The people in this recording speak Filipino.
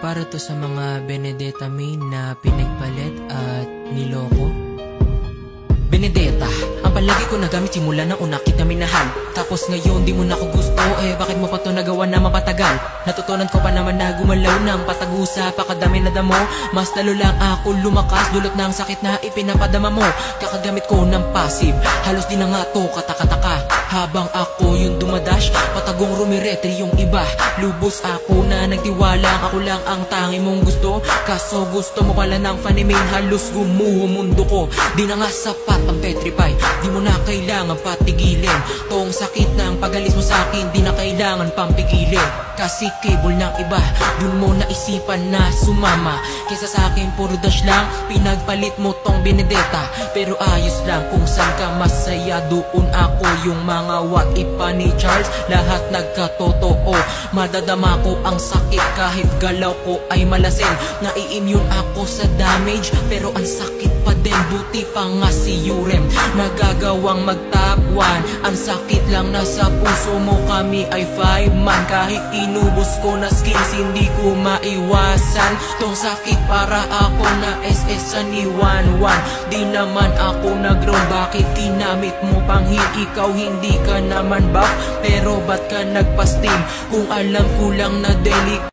Para to sa mga Benedetta main na pinagpalit at niloko. Benedetta, ang palagi ko nagamit simula na una kita minahal. Tapos ngayon di mo na ako gusto, bakit mo pa to nagawa na mapatagal? Natutunan ko pa naman na gumalaw ng patagusa, pakadami na damo. Mas lalo lang ako lumakas, dulot ng sakit na ipinapadama mo. Kakagamit ko ng passive, halos di na nga to katakataka. Habang ako yung dumadash, patagong rumiretri yung iba. Lubos ako na nagtiwala, ako lang ang tangi mong gusto. Kaso gusto mo pala ng fanimin, halos gumuho mundo ko. Di na nga sapat ang petrify, di mo na kailangan patigilin. Tong sakit ng pagalis mo sa akin, di na kailangan pampigilin. Kasi cable ng iba, dun mo naisipan na sumama. Kesa sa akin puro dash lang, pinagpalit mo tong Benedetta. Pero ayos lang kung saan ka masaya, doon ako. Yung mga what if pa ni Charles, lahat nagkatotoo. Madadama ko ang sakit kahit galaw ko ay malasin. Nai-immune ako sa damage, pero ang sakit pa din. Buti pa nga si Yurem, nagagawang mag-top 1. Ang sakit lang nasa puso mo, kami ay 5 man. Kahit inubos ko na skills, hindi ko maiwasan. Tong sakit para ako na SS sa ni 1-1. Di naman ako nag-ground, bakit ginamit mo pang heal? Ikaw hindi ka naman buff, pero ba't ka nagpastil? Kung alam ko lang na delik